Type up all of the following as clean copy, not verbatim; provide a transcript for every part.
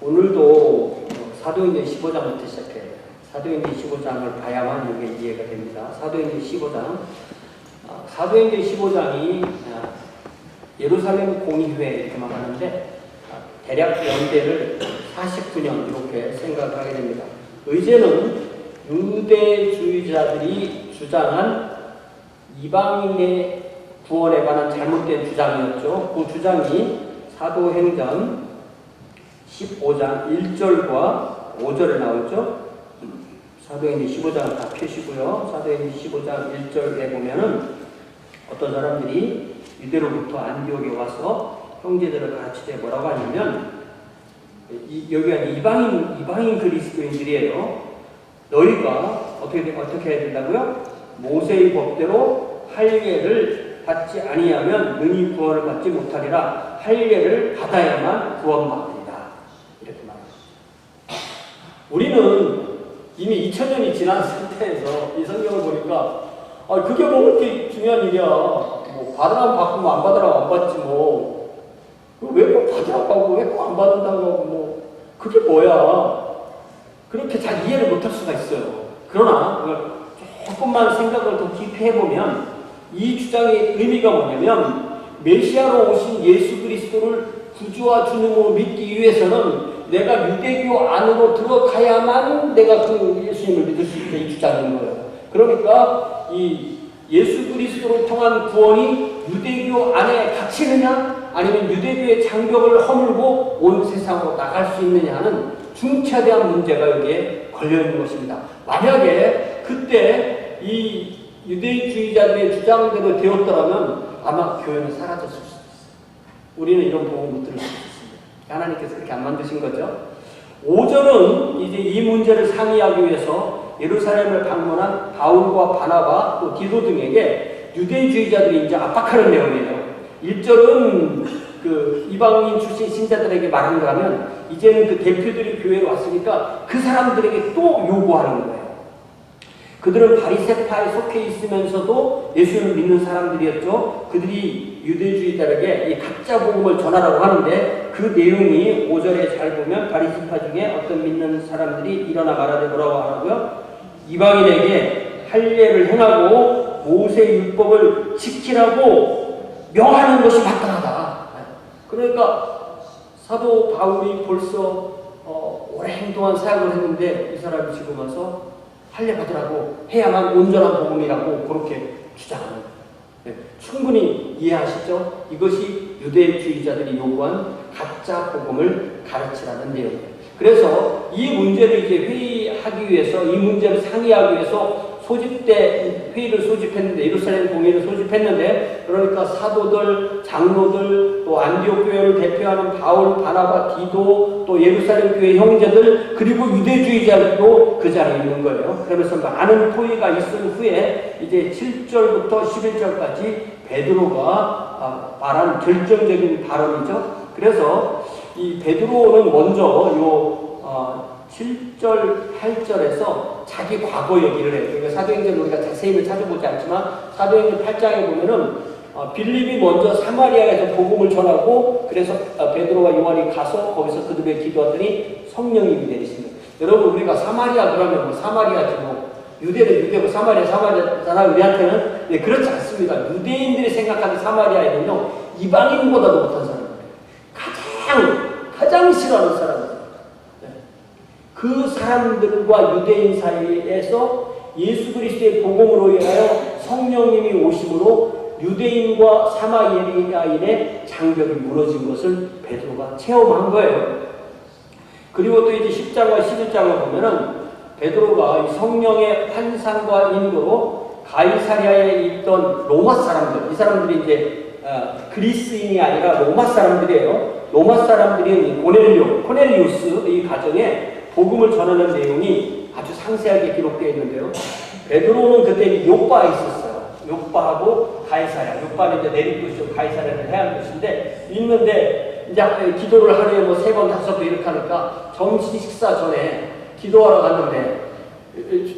오늘도 사도행전 15장부터 시작해요. 사도행전 15장을 봐야만 이게 이해가 됩니다. 사도행전 15장. 사도행전 15장이 예루살렘 공의회 이렇게만 하는데 대략 연대를 49년 이렇게 생각을 하게 됩니다. 의제는 유대주의자들이 주장한 이방인의 구원에 관한 잘못된 주장이었죠. 그 주장이 사도행전 15장 1절과 5절에 나오죠. 사도행전 15장을 다 펴시고요. 사도행전 15장 1절에 보면은 어떤 사람들이 유대로부터 안디옥에 와서 형제들을 가르치되 뭐라고 하냐면 여기가 이방인 그리스도인들이에요. 너희가 어떻게 해야 된다고요? 모세의 법대로 할례를 받지 아니하면 능히 구원을 받지 못하리라. 할례를 받아야만 구원받으리라. 이렇게 말합니다. 우리는 이미 2000년이 지난 상태에서 이 성경을 보니까 그게 뭐 그렇게 중요한 일이야. 뭐 받으라면 받고 안 받으라면 안 받지 뭐. 왜 꼭 받으라고 하고 왜 꼭 안 받는다고 하고 뭐 그게 뭐야. 그렇게 잘 이해를 못할 수가 있어요. 그러나 조금만 생각을 더 깊이 해보면 이 주장의 의미가 뭐냐면 메시아로 오신 예수 그리스도를 구주와 주님으로 믿기 위해서는 내가 유대교 안으로 들어가야만 내가 그 예수님을 믿을 수 있다 이 주장인 거예요. 그러니까 이 예수 그리스도를 통한 구원이 유대교 안에 갇히느냐 아니면 유대교의 장벽을 허물고 온 세상으로 나갈 수 있느냐 하는 중차대한 문제가 여기에 걸려있는 것입니다. 만약에 그때 이 유대주의자들의 주장대로 되었더라면 아마 교회는 사라졌을 수도 있어요. 우리는 이런 복음을 못 들을 수 있습니다. 하나님께서 그렇게 안 만드신 거죠. 5절은 이제 이 문제를 상의하기 위해서 예루살렘을 방문한 바울과 바나바 또 디도 등에게 유대주의자들이 이제 압박하는 내용이에요. 1절은 그 이방인 출신 신자들에게 말한 거라면 이제는 그 대표들이 교회에 왔으니까 그 사람들에게 또 요구하는 거예요. 그들은 바리새파에 속해 있으면서도 예수를 믿는 사람들이었죠. 그들이 유대주의자들에게 이 가짜 복음을 전하라고 하는데 그 내용이 5절에 잘 보면 바리새파 중에 어떤 믿는 사람들이 일어나 말하되 뭐라고 하라고요? 이방인에게 할례를 행하고 모세 율법을 지키라고 명하는 것이 마땅하다. 그러니까 사도 바울이 벌써 오랜 동안 사역을 했는데 이 사람이 지금 와서 할례 받으라고 해야만 온전한 복음이라고 그렇게 주장하는 거예요. 네, 충분히 이해하시죠? 이것이 유대주의자들이 요구한 가짜 복음을 가르치라는 내용이에요. 그래서 이 문제를 이제 회의하기 위해서 이 문제를 상의하기 위해서 회의를 소집했는데 예루살렘 공회를 소집했는데 그러니까 사도들, 장로들, 또 안디옥 교회를 대표하는 바울, 바나바, 디도, 또 예루살렘 교회 형제들 그리고 유대주의자들도 그 자리에 있는 거예요. 그러면서 많은 토의가 있은 후에 이제 7절부터 11절까지 베드로가 말한 결정적인 발언이죠. 그래서 이 베드로는 먼저 7절, 8절에서 자기 과거 얘기를 해요. 그러니까 사도행전 우리가 자세히 찾아보지 않지만 사도행전 8장에 보면은 빌립이 먼저 사마리아에서 복음을 전하고 그래서 베드로와 요한이 가서 거기서 그들에게 기도하더니 성령님이 내리십니다. 여러분 우리가 사마리아 그러면 뭐 사마리아지 뭐 유대는 유대고 사마리아잖아 우리한테는 네, 그렇지 않습니다. 유대인들이 생각하는 사마리아에는요 이방인보다도 못한 사람들 가장 싫어하는 사람들 그 사람들과 유대인 사이에서 예수 그리스도의 복음으로 인하여 성령님이 오심으로 유대인과 사마리아인의 장벽이 무너진 것을 베드로가 체험한 거예요. 그리고 또 이제 10장과 11장을 보면은 베드로가 성령의 환상과 인도로 가이사랴에 있던 로마 사람들, 이 사람들이 이제 그리스인이 아니라 로마 사람들이에요. 로마 사람들이 코넬리우스 이 가정에 복음을 전하는 내용이 아주 상세하게 기록되어 있는데요. 베드로는 그때 요빠에 있었어요. 요빠하고 가이사랴. 요빠는 이제 내륙도시고 가이사랴는 해안도시인데 있는데 이제 기도를 하루에 뭐 3번, 5번 이렇게 하니까 점심 식사 전에 기도하러 갔는데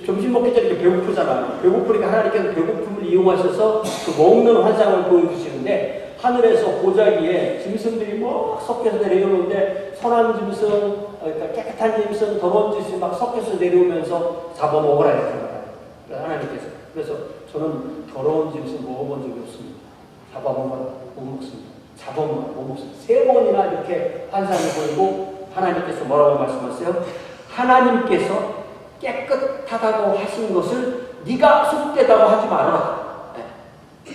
점심 먹기 전에 이렇게 배고프잖아요. 배고프니까 하나님께서 배고픔을 이용하셔서 그 먹는 환상을 보여주시는데 하늘에서 보자기에 짐승들이 막 섞여서 내려오는데 선한 짐승, 그러니까 깨끗한 짐승, 더러운 짐승이 막 섞여서 내려오면서 잡아먹으라 이렇게 말해요. 하나님께서. 그래서 저는 더러운 짐승 먹어본 적이 없습니다. 잡아먹으면 못 먹습니다. 잡아먹으면 못 먹습니다. 3번이나 이렇게 환상을 보이고 하나님께서 뭐라고 말씀하세요? 하나님께서 깨끗하다고 하신 것을 네가 속되다고 하지 말아라. 네.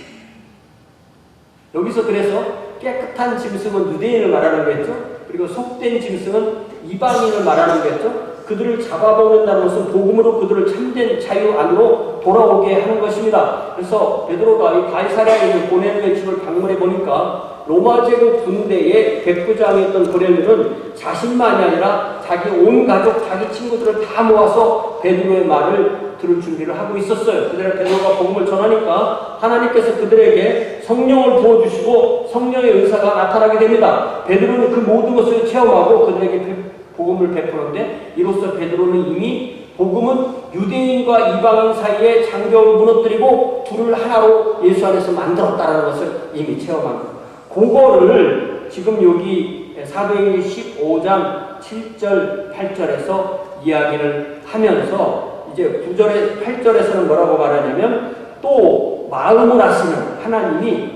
여기서 그래서 깨끗한 짐승은 유대인을 말하는 거겠죠. 그리고 속된 짐승은 이방인을 말하는 거겠죠. 그들을 잡아먹는다는 것은 복음으로 그들을 참된 자유 안으로 돌아오게 하는 것입니다. 그래서 베드로가 이 가이사랴에 있는 고넬료의 집을 방문해 보니까 로마 제국 군대의 백부장이었던 고넬료는 자신만이 아니라 자기 온 가족, 자기 친구들을 다 모아서 베드로의 말을 들을 준비를 하고 있었어요. 그들의 베드로가 복음을 전하니까 하나님께서 그들에게 성령을 부어주시고 성령의 은사가 나타나게 됩니다. 베드로는 그 모든 것을 체험하고 그들에게 복음을 베푸는데 이로써 베드로는 이미 복음은 유대인과 이방인 사이에 장벽을 무너뜨리고 둘을 하나로 예수 안에서 만들었다는 것을 이미 체험한 거예요. 그거를 지금 여기 사도행전 15장 7절 8절에서 이야기를 하면서 이제 9절에 8절에서는 뭐라고 말하냐면 또 마음을 하시는 하나님이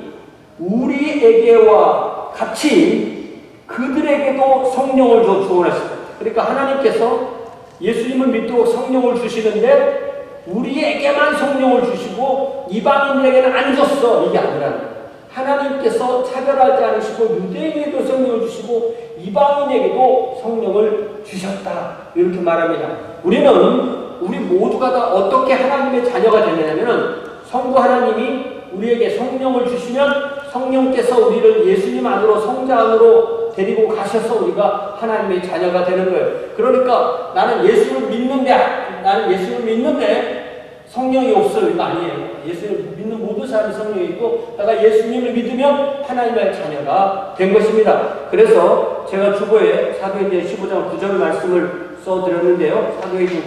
우리에게와 같이 그들에게도 성령을 줘 주원하시다. 그러니까 하나님께서 예수님을 믿도록 성령을 주시는데 우리에게만 성령을 주시고 이방인들에게는 안 줬어. 이게 아니라 하나님께서 차별하지 않으시고 유대인에게도 성령을 주시고 이방인에게도 성령을 주셨다. 이렇게 말합니다. 우리 모두가 다 어떻게 하나님의 자녀가 되느냐면 성부 하나님이 우리에게 성령을 주시면 성령께서 우리를 예수님 안으로 성자 안으로 데리고 가셔서 우리가 하나님의 자녀가 되는 거예요. 그러니까 나는 예수를 믿는데 성령이 없어요. 이거 아니에요. 예수를 믿는 모든 사람이 성령이 있고 내가 예수님을 믿으면 하나님의 자녀가 된 것입니다. 그래서 제가 주보에 사도행전 15장 9절 말씀을 써드렸는데요. 사도행전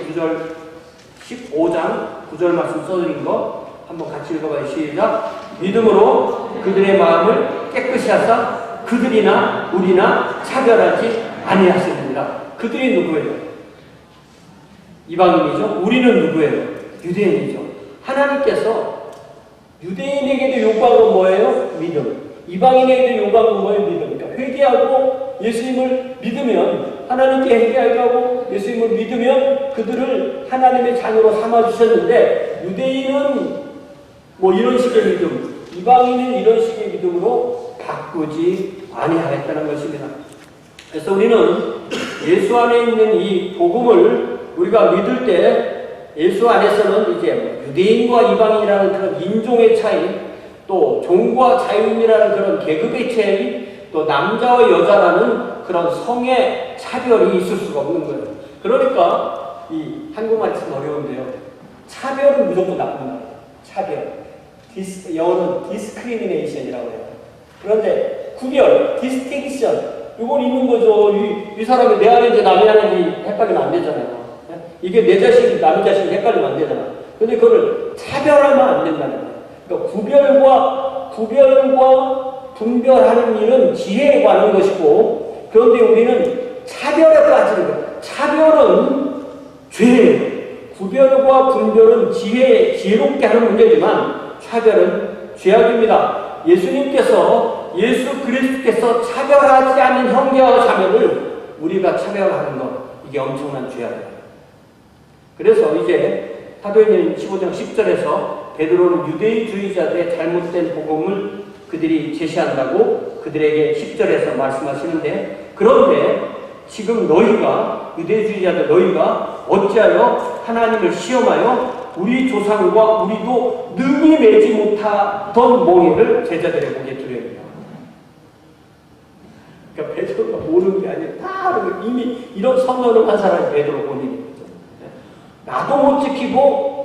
15장 9절 말씀 써드린 거 한번 같이 읽어봐요. 시작. 믿음으로 그들의 마음을 깨끗이 하사 그들이나 우리나 차별하지 아니하셨습니다. 그들이 누구예요? 이방인이죠. 우리는 누구예요? 유대인이죠. 하나님께서 유대인에게도 요구한 건 뭐예요? 믿음. 이방인에게도 요구한 건 뭐예요? 믿음. 그러니까 회개하고 예수님을 믿으면 하나님께 회개하게 하고 예수님을 믿으면 그들을 하나님의 자녀로 삼아주셨는데 유대인은 뭐 이런 식의 믿음, 이방인은 이런 식의 믿음으로 바꾸지 아니하였다는 것입니다. 그래서 우리는 예수 안에 있는 이 복음을 우리가 믿을 때 예수 안에서는 이제 유대인과 이방인이라는 그런 인종의 차이, 또 종과 자유인이라는 그런 계급의 차이, 또 나머지와 여자라는 그런 성의 차별이 있을 수가 없는 거예요. 그러니까 이 한국말이 참 어려운데요. 차별은 무조건 나쁜 거예요. 차별. 영어는 discrimination이라고 해요. 그런데 구별, distinction, 이건 있는 거죠. 이 사람이 내 아내인지 남의 아내인지 헷갈리면 안 되잖아요. 이게 내 자식이 남의 자식이 헷갈리면 안 되잖아. 근데 그걸 차별하면 안 된다는 거예요. 그러니까 구별과 분별하는 일은 지혜에 관한 것이고, 그런데 우리는 차별에 빠지는 거예요. 차별은 죄예요. 구별과 분별은 지혜롭게 하는 문제지만 차별은 죄악입니다. 예수 그리스도께서 차별하지 않는 형제와 자매를 우리가 차별하는 것, 이게 엄청난 죄악이에요. 그래서 이제 사도행전 15장 10절에서 베드로는 유대주의자들의 잘못된 복음을 그들이 제시한다고 그들에게 10절에서 말씀하시는데, 그런데 지금 너희가 유대주의자들 너희가 어찌하여 하나님을 시험하여 우리 조상과 우리도 능히 매지 못하던 몽이를 제자들의 목에 두려입니다. 그러니까 베드로가 모르는 게 아니라 다 이미 이런 선언을 한 사람이 베드로 본인입니다. 나도 못 지키고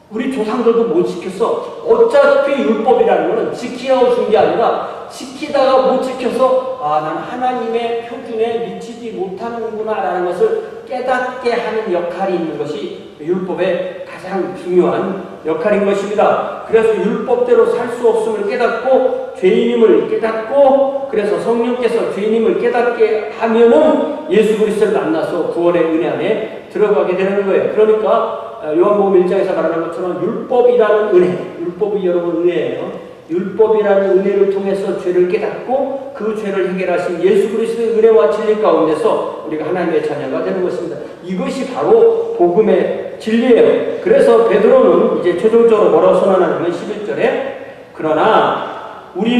우리 조상들도 못 지켰어. 어차피 율법이라는 것은 지키라고 준 게 아니라 지키다가 못 지켜서 난 하나님의 표준에 미치지 못하는구나 라는 것을 깨닫게 하는 역할이 있는 것이 율법의 가장 중요한 역할인 것입니다. 그래서 율법대로 살 수 없음을 깨닫고 죄인임을 깨닫고 그래서 성령께서 죄인임을 깨닫게 하면은 예수 그리스도를 만나서 구원의 은혜 안에 들어가게 되는 거예요. 그러니까 요한복음 1장에서 말하는 것처럼 율법이라는 은혜, 율법이 여러분 은혜예요. 율법이라는 은혜를 통해서 죄를 깨닫고 그 죄를 해결하신 예수 그리스도의 은혜와 진리 가운데서 우리가 하나님의 자녀가 되는 것입니다. 이것이 바로 복음의 진리예요. 그래서 베드로는 이제 최종적으로 뭐라고 선언하냐면 11절에 그러나 우리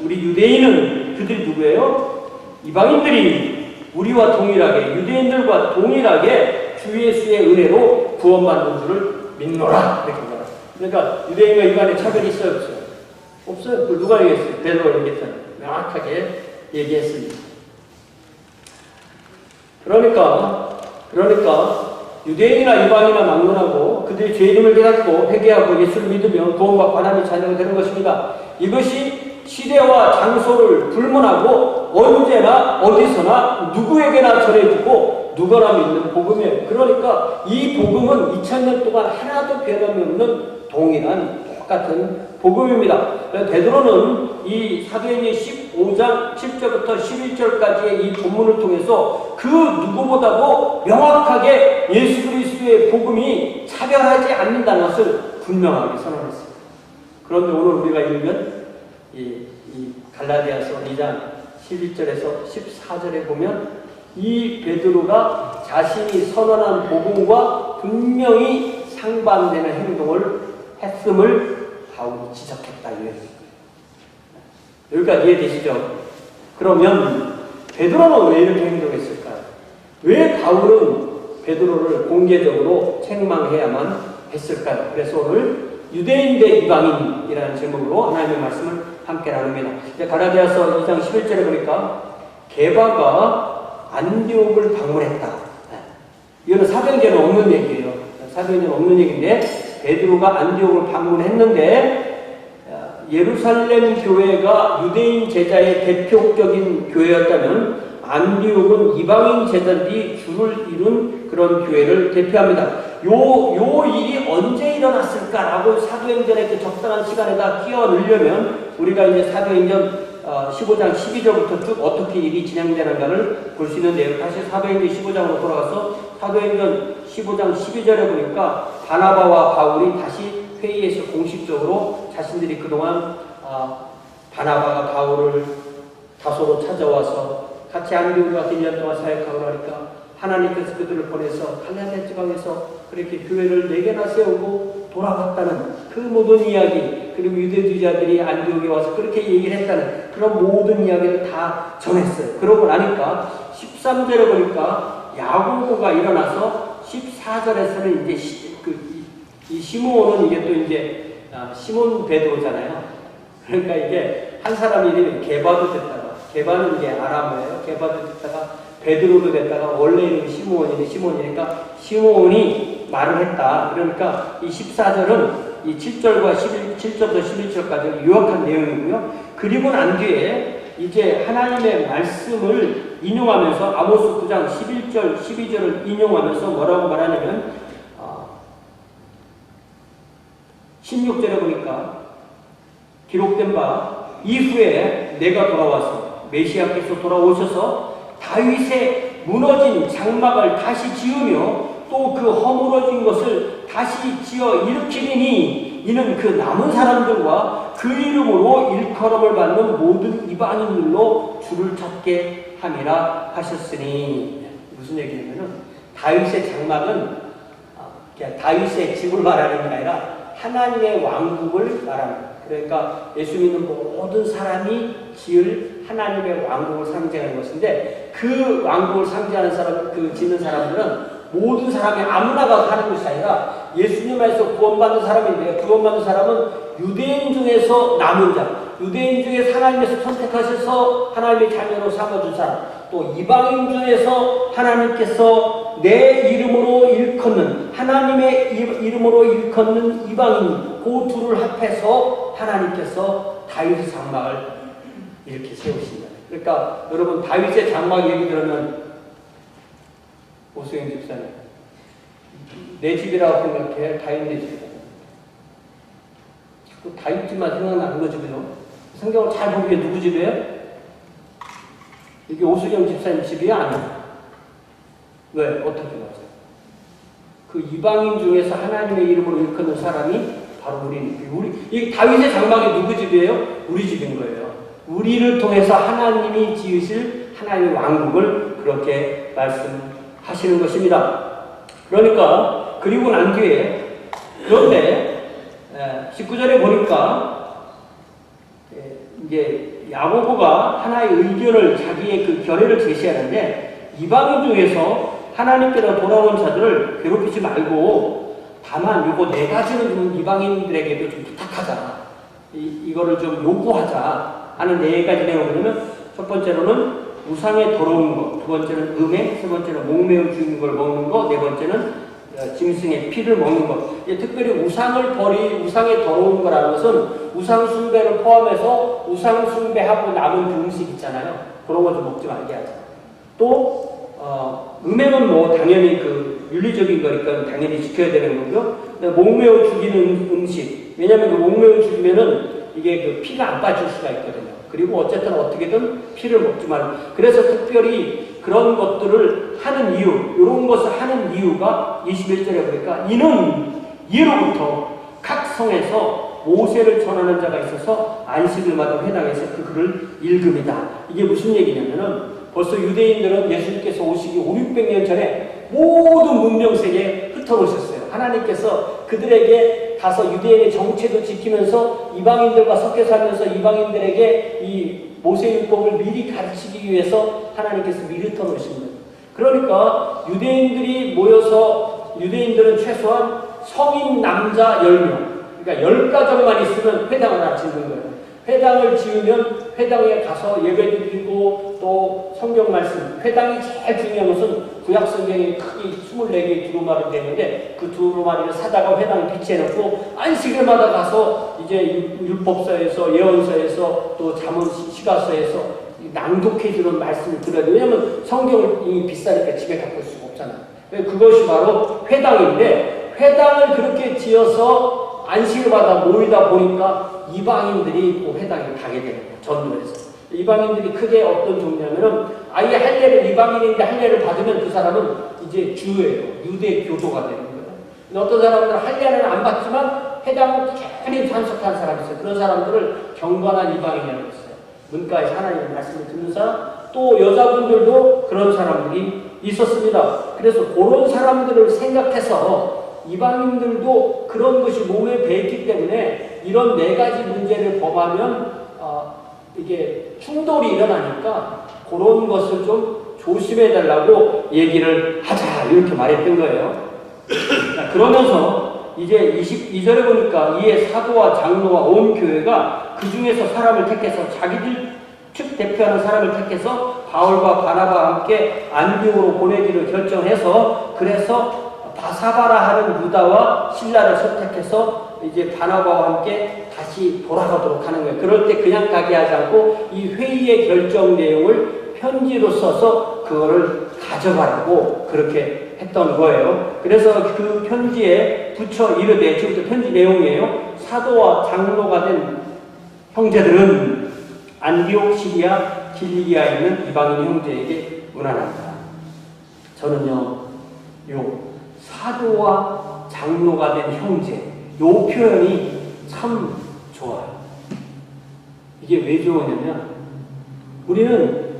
유대인은 그들이 누구예요? 이방인들이 우리와 동일하게 유대인들과 동일하게 주 예수의 은혜로 구원받는 줄을 믿노라. 이렇게 말합니다. 그러니까 유대인과 이방인의 차별이 있어요, 없어요? 없어요. 그 누가 얘기했어요? 베드로가 얘기했잖아요. 명확하게 얘기했습니다. 그러니까 유대인이나 이방인이나 막론하고 그들이 죄인임을 깨닫고 회개하고 예수를 믿으면 구원받고 하나님의 자녀가 되는 것입니다. 이것이 시대와 장소를 불문하고 언제나 어디서나 누구에게나 전해주고 누구나 믿는 복음이에요. 그러니까 이 복음은 2000년 동안 하나도 변함이 없는 동일한 똑같은 복음입니다. 베드로는 이 사도행전 15장 7절부터 11절까지의 이 본문을 통해서 그 누구보다도 명확하게 예수 그리스도의 복음이 차별하지 않는다는 것을 분명하게 선언했습니다. 그런데 오늘 우리가 읽으면 이 갈라디아서 2장 11절에서 14절에 보면 이 베드로가 자신이 선언한 복음과 분명히 상반되는 행동을 했음을 바울이 지적했다. 여기까지 이해되시죠? 그러면 베드로는 왜 이렇게 행동했을까요? 왜 바울은 베드로를 공개적으로 책망해야만 했을까요? 그래서 오늘 유대인 대 이방인이라는 제목으로 하나님의 말씀을 함께 나눕니다. 갈라디아서 2장 11절에 보니까 게바가 안디옥을 방문했다. 이거는 사도행전에 없는 얘기예요. 사도행전에 없는 얘기인데 베드로가 안디옥을 방문했는데 예루살렘 교회가 유대인 제자의 대표적인 교회였다면 안디옥은 이방인 제자들이 주를 이룬 그런 교회를 대표합니다. 요 일이 언제 일어났을까라고 사도행전의 그 적당한 시간에다 끼워 넣으려면 우리가 이제 사도행전 15장 12절부터 쭉 어떻게 일이 진행되는가를 볼 수 있는데요. 다시 사도행전 15장으로 돌아가서 사도행전 15장 12절에 보니까 바나바와 바울이 다시 회의에서 공식적으로 자신들이 그동안 바나바가 바울을 다소로 찾아와서 같이 안디옥에 와서 1년 동안 사역하고 하니까 하나님께서 그들을 보내서 갈라디아 지방에서 그렇게 교회를 4개나 세우고 돌아갔다는 그 모든 이야기, 그리고 유대주의자들이 안디옥에 와서 그렇게 얘기를 했다는 그런 모든 이야기를 다 전했어요. 그러고 나니까 13절에 보니까 야고보가 일어나서 14절에서는 이제 이 시므온은 이게 또 이제 시몬 베드로잖아요. 그러니까 이게 한 사람 이름이 게바도 됐다가, 게바는 이게 아람어예요. 게바도 됐다가 베드로도 됐다가 원래 이름이 시므온이니까 시므온이 말을 했다. 그러니까 이 14절은 이 7절과 7절부터 11절까지 유학한 내용이고요. 그리고 난 뒤에 이제 하나님의 말씀을 인용하면서 아모스 9장 11절, 12절을 인용하면서 뭐라고 말하냐면 16절에 보니까 기록된 바 이후에 내가 돌아와서 메시아께서 돌아오셔서 다윗의 무너진 장막을 다시 지으며 또 그 허물어진 것을 다시 지어 일으키리니 이는 그 남은 사람들과 그 이름으로 일컬음을 받는 모든 이방인들로 주를 찾게 함이라 하셨으니. 무슨 얘기냐면은 다윗의 장막은 그냥 다윗의 집을 말하는 게 아니라 하나님의 왕국을 말합니다. 그러니까 예수 믿는 모든 사람이 지을 하나님의 왕국을 상징하는 것인데 그 왕국을 상징하는 사람, 그 짓는 사람들은 모든 사람이 아무나가 사는 것이 아니라 예수님 안에서 구원받는 사람인데 구원받는 사람은 유대인 중에서 남은 자, 유대인 중에서 하나님께서 선택하셔서 하나님의 자녀로 삼아준 사람, 또 이방인 중에서 하나님께서 내 이름으로 일컫는 하나님의 이름으로 일컫는 이방인 그 둘을 합해서 하나님께서 다윗의 장막을 이렇게 세우신다. 그러니까 여러분 다윗의 장막 얘기 들으면 오수영 집사님 내 집이라고 생각해. 다윗 내 집이라고. 자꾸 다윗 집만 생각나는 거지. 그죠? 성경을 잘 보기에 누구 집이에요? 이게 오수경 집사님 집이 아니에요. 왜? 어떻게 맞아요? 그 이방인 중에서 하나님의 이름으로 일컫는 사람이 바로 이 다윗의 장막이 누구 집이에요? 우리 집인 거예요. 우리를 통해서 하나님이 지으실 하나님의 왕국을 그렇게 말씀하시는 것입니다. 그러니까 그리고 난 뒤에 그런데 19절에 보니까 이제 야고보가 하나의 의견을 자기의 그 견해를 제시하는데 이방인 중에서 하나님께로 돌아온 자들을 괴롭히지 말고 다만 요거 네 가지는 좀 이방인들에게도 좀 부탁하자. 이거를 좀 요구하자 하는 네 가지 내용은 뭐냐면 첫 번째로는 우상에 더러운 것, 두 번째는 음해, 세 번째는 목매어 죽인 걸 먹는 것, 네 번째는 짐승의 피를 먹는 것. 특별히 우상에 더러운 거라는 것은 우상 숭배를 포함해서 우상 숭배하고 남은 음식 있잖아요. 그런 거 좀 먹지 말게 하자. 또 음행은 뭐 당연히 그 윤리적인 거니까 당연히 지켜야 되는 거고요. 목매어 죽이는 음식. 왜냐하면 그 목매어 죽이면은 이게 그 피가 안 빠질 수가 있거든요. 그리고 어쨌든 어떻게든 피를 먹지 말고. 그래서 특별히 그런 것들을 하는 이유, 이런 것을 하는 이유가 21절에 보니까 이는 예로부터 각 성에서 모세를 전하는 자가 있어서 안식일마다 회당에서 그 글을 읽음이다. 이게 무슨 얘기냐면은 벌써 유대인들은 예수님께서 오시기 500~600년 전에 모든 문명세계에 흩어놓으셨어요. 하나님께서 그들에게 가서 유대인의 정체도 지키면서 이방인들과 섞여 살면서 이방인들에게 이 모세율법을 미리 가르치기 위해서 하나님께서 미리 흩어놓으십니다. 그러니까 유대인들이 모여서 유대인들은 최소한 성인 남자 10명, 그러니까 10가정만 있으면 회당을 하나 짓는 거예요. 회당을 지으면 회당에 가서 예배드리고 또 성경 말씀, 회당이 제일 중요한 것은 구약 성경에 크게 24개의 두루마리 되는데 그 두루마리를 사다가 회당에 비치해놓고 안식일마다 가서 이제 율법서에서 예언서에서 또 잠언 시가서에서 낭독해주는 말씀을 들어야 돼요. 왜냐하면 성경을 이미 비싸니까 집에 갖고 올 수가 없잖아요. 그것이 바로 회당인데 회당을 그렇게 지어서 안식일마다 모이다 보니까 이방인들이 그 회당에 가게 되는 거예요. 전도해서. 이방인들이 크게 어떤 종류냐면은 아예 할례를 이방인인데 할례를 받으면 그 사람은 이제 주예요. 유대 교도가 되는 거예요. 근데 어떤 사람들은 할례는 안 받지만 회당을 꾸준히 참석한 사람이 있어요. 그런 사람들을 경건한 이방인이라고 했어요. 문과에서 하나님의 말씀을 듣는 사람, 또 여자분들도 그런 사람들이 있었습니다. 그래서 그런 사람들을 생각해서 이방인들도 그런 것이 몸에 배있기 때문에 이런 네 가지 문제를 범하면 이게 충돌이 일어나니까 그런 것을 좀 조심해달라고 얘기를 하자 이렇게 말했던 거예요. 그러면서 이제 22절에 보니까 이에 사도와 장로와 온 교회가 그 중에서 사람을 택해서 자기들 측 대표하는 사람을 택해서 바울과 바나바와 함께 안디옥으로 보내기를 결정해서 그래서 바사바라 하는 유다와 실라를 선택해서 이제 바나바와 함께 다시 돌아가도록 하는 거예요. 그럴 때 그냥 가게 하지 않고 이 회의의 결정 내용을 편지로 써서 그거를 가져가라고 그렇게 했던 거예요. 그래서 그 편지에 붙여 이르되, 지금부터 편지 내용이에요. 사도와 장로가 된 형제들은 안디옥, 시리아, 길리기아에 있는 이방인 형제에게 문안합니다. 저는요, 사도와 장로가 된 형제, 요 표현이 참 좋아요. 이게 왜 좋으냐면, 우리는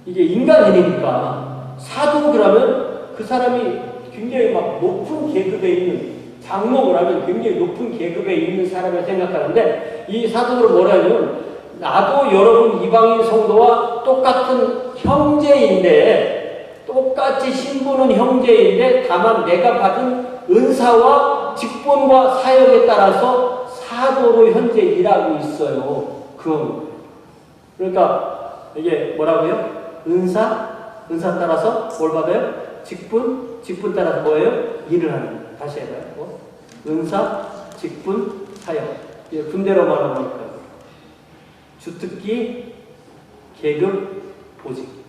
이게 인간이니까 사도 그러면 그 사람이 굉장히 막 높은 계급에 있는, 장로 그러면 굉장히 높은 계급에 있는 사람을 생각하는데, 이 사도들은 뭐라 하냐면, 나도 여러분 이방인 성도와 똑같은 형제인데, 똑같이 신분은 형제인데 다만 내가 받은 은사와 직분과 사역에 따라서 사도로 현재 일하고 있어요. 그러니까 이게 뭐라고요? 은사 따라서 뭘 받아요? 직분 따라서 뭐예요? 일을 하는 거예요. 다시 해봐요. 은사, 직분, 사역. 군대로 말하니까 주특기, 계급, 보직.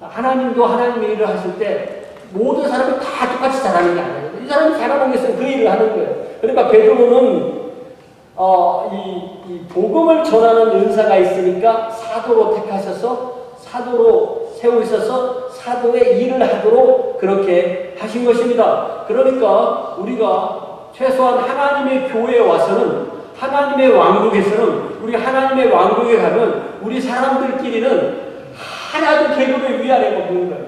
하나님도 하나님의 일을 하실 때 모든 사람이 다 똑같이 잘하는 게 아니에요. 이 사람이 잘하는 게 있으면 그 일을 하는 거예요. 그러니까 베드로는 이 복음을 전하는 은사가 있으니까 사도로 택하셔서 사도로 세우셔서 사도의 일을 하도록 그렇게 하신 것입니다. 그러니까 우리가 최소한 하나님의 교회에 와서는 하나님의 왕국에서는 우리 하나님의 왕국에 가면 우리 사람들끼리는 하나도 계급의 위아래가 없는 거예요.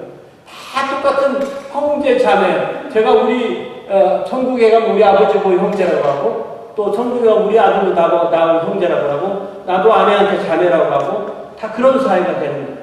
다 똑같은 형제 자매. 제가 우리 천국에 가면 우리 아버지고 형제라고 하고 또 천국에 가면 우리 아들도 나하고 형제라고 하고 나도 아내한테 자매라고 하고 다 그런 사회가 되는 거예요.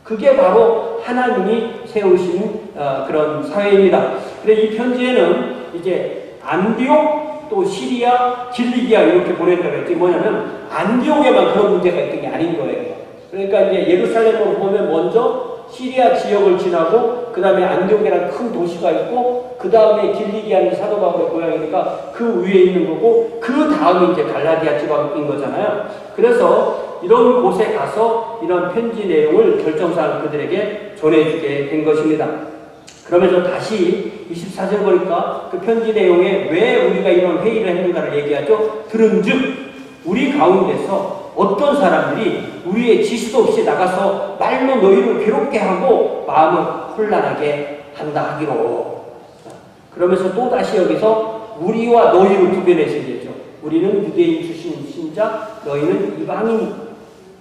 그게 바로 하나님이 세우신 그런 사회입니다. 그런데 이 편지에는 이제 안디옥 또 시리아 길리기아 이렇게 보낸다고 했지 뭐냐면 안디옥에만 그런 문제가 있던 게 아닌 거예요. 그러니까 이제 예루살렘으로 보면 먼저 시리아 지역을 지나고 그 다음에 안디옥이라는 큰 도시가 있고 그 다음에 길리기아는 사도 바울의 고향이니까 그 위에 있는 거고 그 다음에 이제 갈라디아 지방인 거잖아요. 그래서 이런 곳에 가서 이런 편지 내용을 결정사항 그들에게 전해주게 된 것입니다. 그러면서 다시 24절 보니까 그 편지 내용에 왜 우리가 이런 회의를 했는가를 얘기하죠. 들은즉 우리 가운데서 어떤 사람들이 우리의 지시도 없이 나가서 말로 너희를 괴롭게 하고 마음을 혼란하게 한다 하기로. 그러면서 또 다시 여기서 우리와 너희를 구별해서 얘기했죠. 우리는 유대인 출신 신자, 너희는 이방인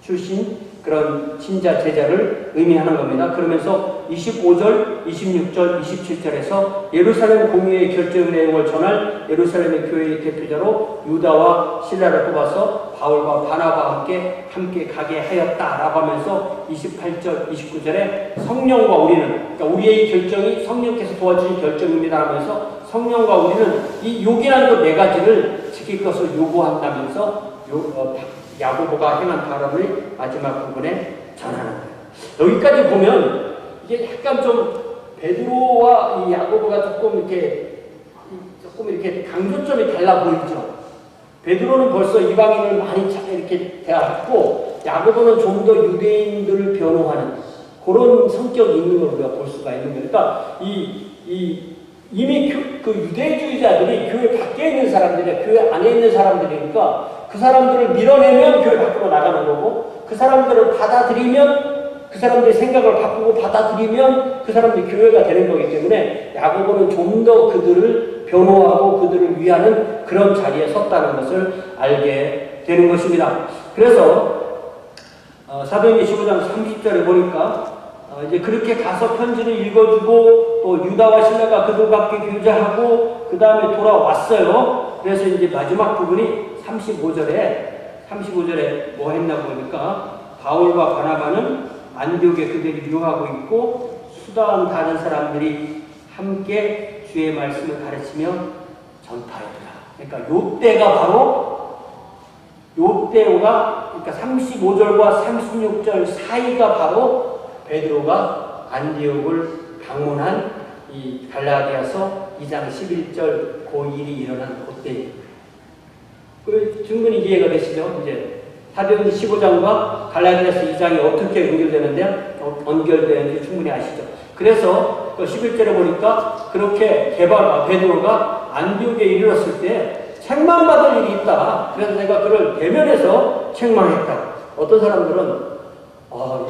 출신 그런 신자 제자를 의미하는 겁니다. 그러면서 25절, 26절, 27절에서 예루살렘 공의회 결정 내용을 전할 예루살렘의 교회의 대표자로 유다와 실라를 뽑아서 바울과 바나바와 함께 가게 하였다라고 하면서 28절, 29절에 성령과 우리는, 그러니까 우리의 결정이 성령께서 도와주신 결정입니다 하면서 성령과 우리는 이 요긴한 것 네 가지를 지킬 것을 요구한다면서 야고보가 행한 발언을 마지막 부분에 전하는 거예요. 여기까지 보면 이게 약간 좀 베드로와 이 야고보가 조금 이렇게 강조점이 달라 보이죠. 베드로는 벌써 이방인을 많이 이렇게 대하고 야고보는 좀 더 유대인들을 변호하는 그런 성격이 있는 걸 우리가 볼 수가 있는 거예요. 그러니까 이미 그 유대주의자들이 교회 밖에 있는 사람들이야. 교회 안에 있는 사람들이니까 그 사람들을 밀어내면 교회 밖으로 나가는 거고 그 사람들을 받아들이면 그 사람들의 생각을 바꾸고 받아들이면 그 사람들이 교회가 되는 거기 때문에 야고보는 좀 더 그들을 변호하고 그들을 위하는 그런 자리에 섰다는 것을 알게 되는 것입니다. 그래서 사도행전 15장 30절에 보니까 이제 그렇게 가서 편지를 읽어주고 또 유다와 실라가 그들과 함께 교제하고 그 다음에 돌아왔어요. 그래서 이제 마지막 부분이 35절에 뭐 했나 보니까 바울과 바나바는 안디옥에 그들이 유하고 있고 수다한 다른 사람들이 함께 주의 말씀을 가르치며 전파했다. 그러니까 요때가 바로 그러니까 35절과 36절 사이가 바로 베드로가 안디옥을 방문한 이 갈라디아서 2장 11절 그 일이 일어난 그때입니다. 충분히 이해가 되시죠? 이제 사도행전 15장과 갈라디아서 2장이 어떻게 연결되는지 충분히 아시죠? 그래서 11절에 보니까 그렇게 베드로가 안디옥에 이르렀을 때 책망받을 일이 있다. 그래서 내가 그를 대면해서 책망했다. 어떤 사람들은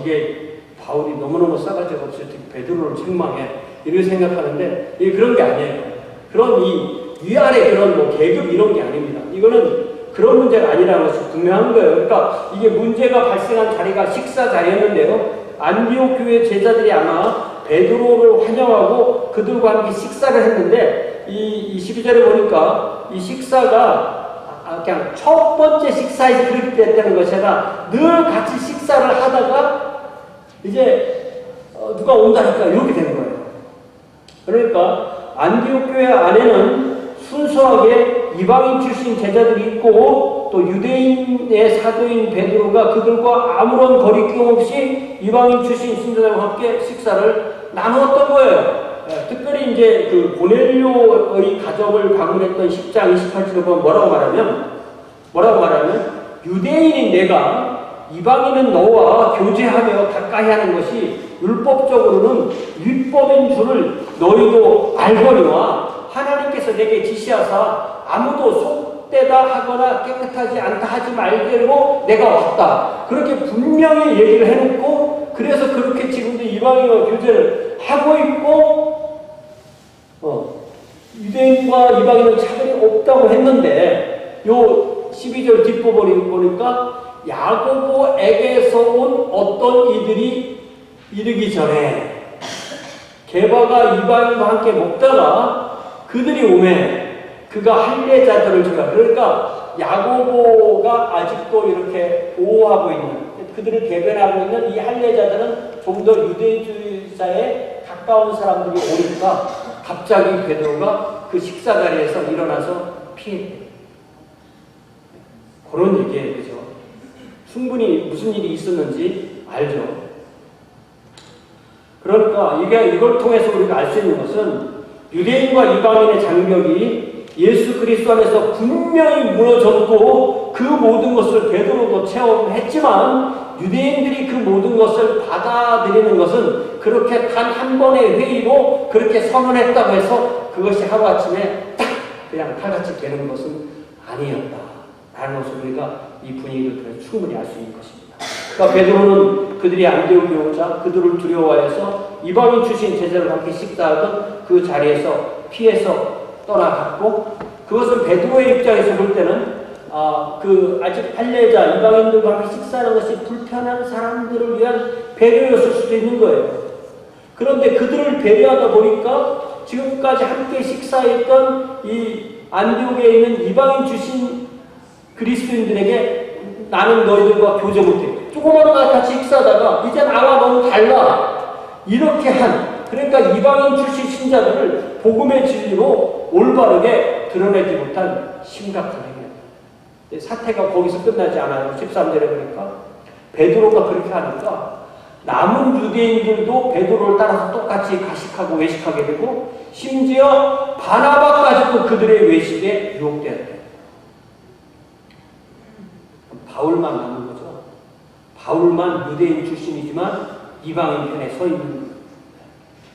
이게 바울이 너무너무 싸가지가 없어요. 베드로를 책망해. 이렇게 생각하는데 이게 그런 게 아니에요. 그런 이 위아래 그런 뭐 계급 이런 게 아닙니다. 이거는 그런 문제가 아니라는 것이 분명한 거예요. 그러니까 이게 문제가 발생한 자리가 식사 자리였는데요. 안디옥 교회 제자들이 아마 베드로를 환영하고 그들과 함께 식사를 했는데 이 12절에 보니까 이 식사가 그냥 첫 번째 식사에서 그렇게 됐다는 것이 아니라 늘 같이 식사를 하다가 이제 누가 온다니까 이렇게 되는 거예요. 그러니까 안디옥 교회 안에는 순수하게 이방인 출신 제자들이 있고 또 유대인의 사도인 베드로가 그들과 아무런 거리낌 없이 이방인 출신 신자들과 함께 식사를 나누었던 거예요. 특별히 이제 그 고넬료의 가족을 방문했던 10장 28절에 보면 뭐라고 말하면 유대인인 내가 이방인은 너와 교제하며 가까이 하는 것이 율법적으로는 율법인 줄을 너희도 알거니와 하나님께서 내게 지시하사 아무도 헛되다 하거나 깨끗하지 않다 하지 말고 내가 왔다. 그렇게 분명히 얘기를 해놓고 그래서 그렇게 지금도 이방인과 교제를 하고 있고 유대인과 이방인은 차별이 없다고 했는데 요 12절 뒷부분을 보니까 야고보에게서 온 어떤 이들이 이르기 전에 게바가 이방인과 함께 먹다가 그들이 오매 그가 할례자들을 주라. 그러니까 야고보가 아직도 이렇게 보호하고 있는 그들을 대변하고 있는 이 할례자들은 좀 더 유대주의자에 가까운 사람들이 오니까 갑자기 베드로가 그 식사 자리에서 일어나서 피했대요. 그런 얘기예요. 그죠? 충분히 무슨 일이 있었는지 알죠. 그러니까 이걸 통해서 우리가 알 수 있는 것은 유대인과 이방인의 장벽이 예수 그리스도 안에서 분명히 무너졌고 그 모든 것을 베드로도 체험했지만 유대인들이 그 모든 것을 받아들이는 것은 그렇게 단 한 번의 회의로 그렇게 선언했다고 해서 그것이 하루아침에 딱 그냥 칼같이 되는 것은 아니었다 라는 것을 우리가 이 분위기를 통해 충분히 알 수 있는 것입니다. 그러니까 베드로는 그들이 안디옥에 오자 그들을 두려워해서 이방인 출신 제자들과 함께 식사하던 그 자리에서 피해서 떠나갔고 그것은 베드로의 입장에서 볼 때는 그 아직 할례자 이방인들과 함께 식사하는 것이 불편한 사람들을 위한 배려였을 수도 있는 거예요. 그런데 그들을 배려하다 보니까 지금까지 함께 식사했던 이 안디옥에 있는 이방인 출신 그리스도인들에게 나는 너희들과 교제 못해. 조그마한 같이 식사하다가 이제 나와 너무 달라. 이렇게 그러니까 이방인 출신 신자들을 복음의 진리로 올바르게 드러내지 못한 심각한 행위입니다. 사태가 거기서 끝나지 않아요. 13절에 보니까 베드로가 그렇게 하니까 남은 유대인들도 베드로를 따라서 똑같이 가식하고 외식하게 되고 심지어 바나바까지도 그들의 외식에 유혹되었대요. 바울만 남은 거죠. 바울만 유대인 출신이지만 이방인 편에 서 있는 거예요.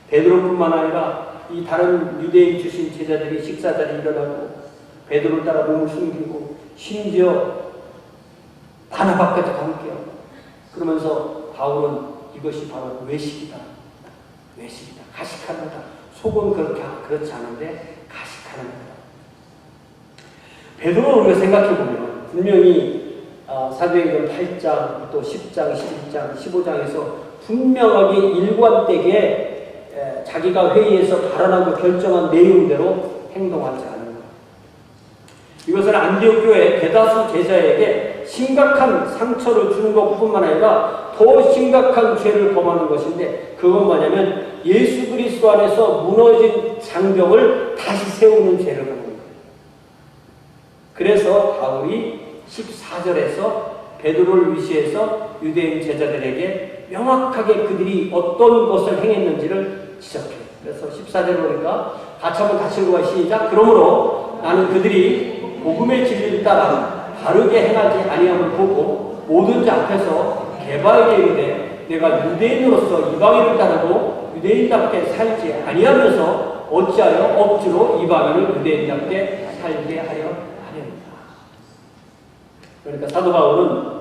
베드로뿐만 아니라 이 다른 유대인 출신 제자들이 식사 자리에 일어나고 베드로를 따라 몸을 숨기고 심지어 바나바까지 함께하고 그러면서 바울은 이것이 바로 외식이다. 외식이다. 가식하는 거다. 속은 그렇지 않은데 가식하는 거다. 베드로를 우리가 생각해보면 분명히 사도행전 8장, 또 10장, 11장, 15장에서 분명하게 일관되게 자기가 회의에서 발언하고 결정한 내용대로 행동하지 않는 것. 이것은 안디옥 교회 대다수 제자에게 심각한 상처를 주는 것뿐만 아니라 더 심각한 죄를 범하는 것인데 그건 뭐냐면 예수 그리스도 안에서 무너진 장벽을 다시 세우는 죄를 범하는 거예요. 그래서 바울이 14절에서 베드로를 위시해서 유대인 제자들에게 명확하게 그들이 어떤 것을 행했는지를 지적해요. 그래서 14절 보니까 같이 한번 다시 읽어봐. 시작. 그러므로 나는 그들이 복음의 진리를 따라 바르게 행하지 아니함을 보고 모든 자 앞에서 게바에게 이르되 내가 유대인으로서 이방인을 따르고 유대인답게 살지 아니하면서 어찌하여 억지로 이방인을 유대인답게 살게 하려 하렵니다. 그러니까 사도 바울은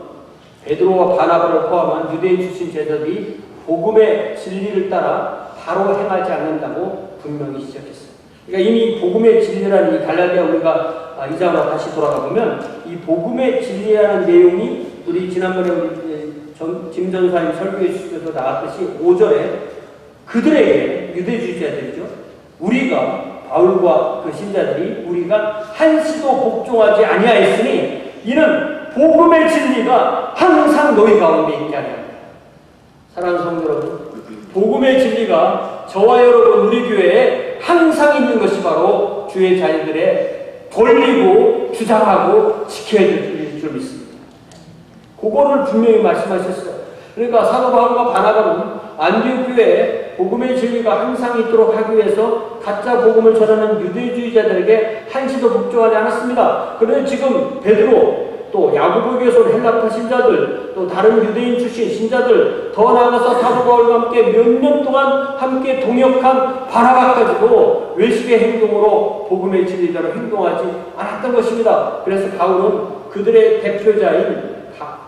베드로와 바나바를 포함한 유대인 출신 제자들이 복음의 진리를 따라 바로 행하지 않는다고 분명히 지적했어요. 그러니까 이미 복음의 진리라는 이 갈라디아 우리가 이 장으로 다시 돌아가 보면 이 복음의 진리라는 내용이 우리 지난번에 우리 김 전사님 설교해 주셔서 나왔듯이 5절에 그들에게 유대주의자들이죠. 우리가 바울과 그 신자들이 우리가 한시도 복종하지 아니하였으니 이는 복음의 진리가 항상 너희 가운데 있게 하려 합니다. 사랑하는 성도 여러분, 복음의 진리가 저와 여러분 우리 교회에 항상 있는 것이 바로 주의 자녀들의 돌리고 주장하고 지켜야 될 줄 믿습니다. 그거를 분명히 말씀하셨어요. 그러니까 사도 바울과 바나바는 안디옥 교회에 복음의 진리가 항상 있도록 하기 위해서 가짜 복음을 전하는 유대주의자들에게 한시도 복종하지 않았습니다. 그런데 지금 베드로 또 야고보교에서 온 헬라파 신자들, 또 다른 유대인 출신 신자들, 더 나아가서 사도 바울과 함께 몇 년 동안 함께 동역한 바나바까지도 외식의 행동으로 복음의 진리자로 행동하지 않았던 것입니다. 그래서 바울은 그들의 대표자인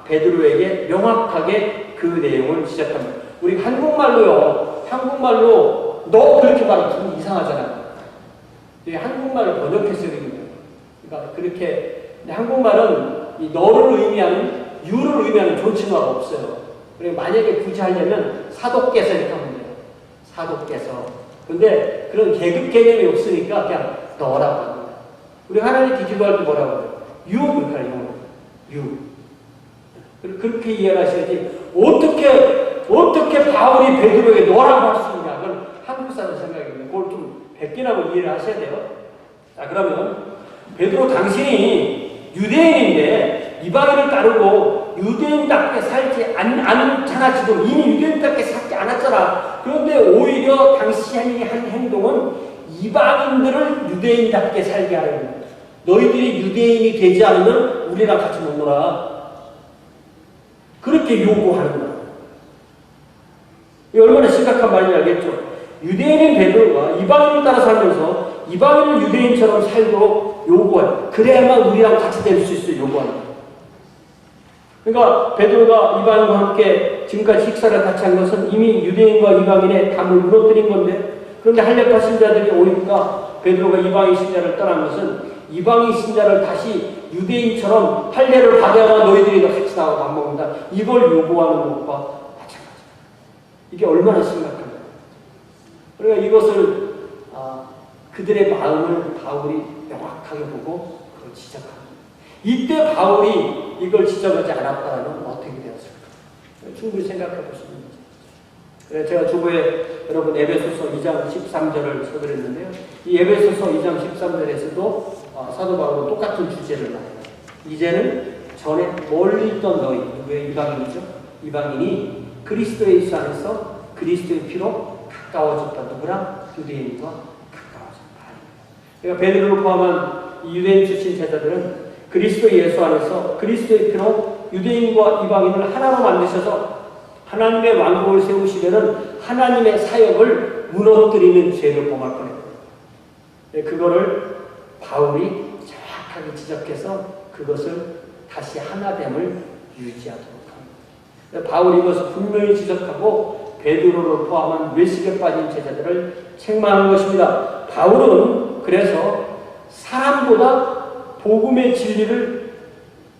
베드로에게 명확하게 그 내용을 지적합니다. 우리 한국말로요, 한국말로 너 그렇게 말하면 좀 이상하잖아요. 한국말을 번역했어요. 그러니까 그렇게 한국말은 이 너를 의미하는 유를 의미하는 존칭어가 없어요. 그리고 만약에 굳이 하려면 사도께서 이렇게 하면 돼요. 사도께서. 근데 그런 계급 개념이 없으니까 그냥 너라고 합니다. 우리 하나님께 기도할 때 뭐라고 해요? 유 그렇게 하는 유. 그렇게 이해를 하셔야지 어떻게 바울이 베드로에게 너라고 할 수 있냐. 그건 한국 사람 생각입니다. 그걸 좀 뵙기라고 이해를 하셔야 돼요. 자, 그러면 베드로 당신이 유대인인데 이방인을 따르고 유대인답게 살지 않잖아. 지금 이미 유대인답게 살지 않았잖아. 그런데 오히려 당신이 한 행동은 이방인들을 유대인답게 살게 하는 거예요. 너희들이 유대인이 되지 않으면 우리랑 같이 못 놀아. 그렇게 요구하는 거예요. 이게 얼마나 심각한 말인지 알겠죠? 유대인인 베드로가 이방인을 따라 살면서 이방인을 유대인처럼 살도록 요구해요. 그래야만 우리랑 같이 될 수 있어요. 요구하는 거예요. 그러니까 베드로가 이방인과 함께 지금까지 식사를 같이 한 것은 이미 유대인과 이방인의 담을 무너뜨린 건데, 그런데 할례파 신자들이 오니까 베드로가 이방인 신자를 떠난 것은 이방인 신자를 다시 유대인처럼 할례를 받아야 너희들이 같이 나와 밥 먹는다. 이걸 요구하는 것과 마찬가지다. 이게 얼마나 심각한가. 그러니까 이것을 그들의 마음을 바울이 명확하게 보고 그걸 지적합니다. 이때 바울이 이걸 지적하지 않았다면 어떻게 되었을까? 충분히 생각해 볼 수 있는 거죠. 그래서 제가 주부에 여러분 에베소서 2장 13절을 써드렸는데요. 이 에베소서 2장 13절에서도 사도 바울은 똑같은 주제를 말해요. 이제는 전에 멀리 있던 너희, 왜 이방인이죠? 이방인이 그리스도 예수 안에서 그리스도의 피로 가까워졌다. 누구랑? 유대인과 가까워졌다. 그러니까 베드로를 포함한 유대인 출신 제자들은 그리스도 예수 안에서 그리스도의 피로 유대인과 이방인을 하나로 만드셔서 하나님의 왕국을 세우시려는 하나님의 사역을 무너뜨리는 죄를 범할 뻔했어요. 그거를 바울이 정확하게 지적해서 그것을 다시 하나됨을 유지하도록 합니다. 바울이 이것을 분명히 지적하고 베드로를 포함한 외식에 빠진 제자들을 책망한 것입니다. 바울은 그래서 사람보다 복음의 진리를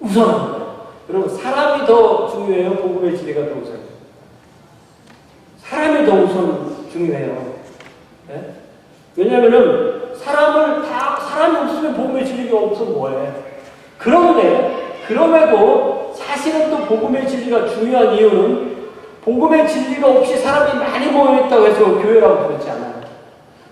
우선합니다. 여러분, 사람이 더 중요해요? 복음의 진리가 더 우선해요? 사람이 더 우선 중요해요. 네? 왜냐하면 사람이 없으면 복음의 진리가 없으면 뭐해? 그럼에도 사실은 또 복음의 진리가 중요한 이유는 복음의 진리가 없이 사람이 많이 모여있다고 해서 교회라고 부르지 않아요.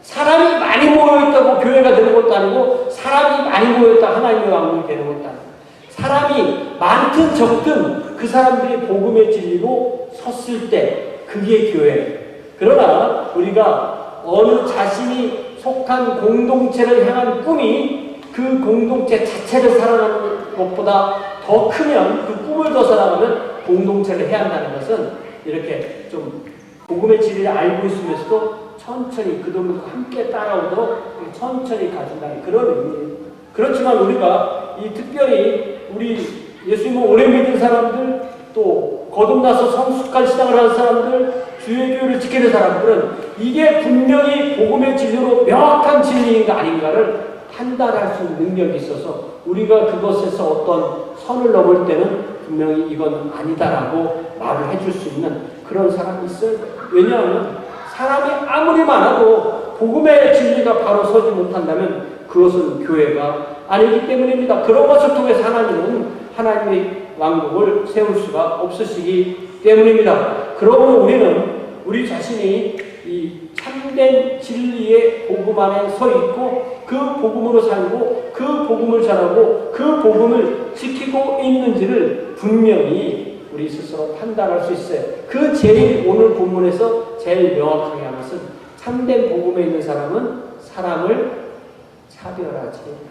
사람이 많이 모여있다고 교회가 되는 것도 아니고 사람이 많이 모여있다 하나님의 왕국이 되는 것도 아니고 사람이 많든 적든 그 사람들이 복음의 진리로 섰을 때 그게 교회예요. 그러나 우리가 어느 자신이 속한 공동체를 향한 꿈이 그 공동체 자체를 사랑하는 것보다 더 크면 그 꿈을 더 사랑하면 공동체를 해야 한다는 것은 이렇게 좀 복음의 진리를 알고 있으면서도 천천히 그들과 함께 따라오도록 천천히 가진다는 그런 의미예요. 그렇지만 우리가 이 특별히 우리 예수님을 오래 믿은 사람들 또 거듭나서 성숙한 신앙을 하는 사람들 주의 교회를 지키는 사람들은 이게 분명히 복음의 진리로 명확한 진리인가 아닌가를 판단할 수 있는 능력이 있어서 우리가 그것에서 어떤 선을 넘을 때는 분명히 이건 아니다라고 말을 해줄 수 있는 그런 사람이 있어요. 왜냐하면 사람이 아무리 많아도 복음의 진리가 바로 서지 못한다면 그것은 교회가 아니기 때문입니다. 그런 것을 통해서 하나님은 하나님의 왕국을 세울 수가 없으시기 때문입니다. 그러므로 우리는 우리 자신이 이 참된 진리의 복음 안에 서 있고 그 복음으로 살고 그 복음을 전하고 그 복음을 지키고 있는지를 분명히 우리 스스로 판단할 수 있어요. 그 제일 오늘 본문에서 제일 명확하게 한 것은 참된 복음에 있는 사람은 사람을 차별하지 않는다.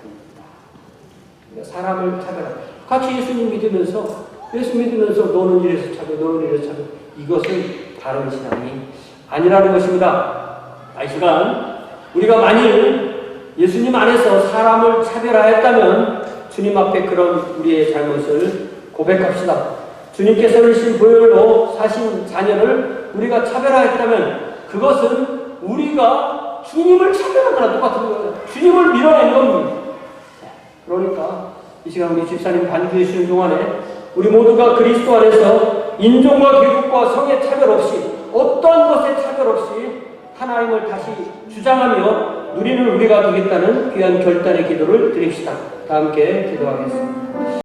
사람을 차별하고 같이 예수님 믿으면서 너는 이래서 차별, 너는 이래서 차별, 이것은 바른 신앙이 아니라는 것입니다. 이 시간 우리가 만일 예수님 안에서 사람을 차별하였다면 주님 앞에 그런 우리의 잘못을 고백합시다. 주님께서 주신 보혈로 사신 자녀를 우리가 차별하였다면 그것은 우리가 주님을 차별한 거나 똑같은 거예요. 주님을 밀어낸 겁니다. 그러니까 이 시간 우리 집사님 반주해 주시는 동안에 우리 모두가 그리스도 안에서 인종과 계급과 성의 차별 없이 어떤 것의 차별 없이 하나님을 다시 주장하며 누리는 우리가 되겠다는 귀한 결단의 기도를 드립시다. 다 함께 기도하겠습니다.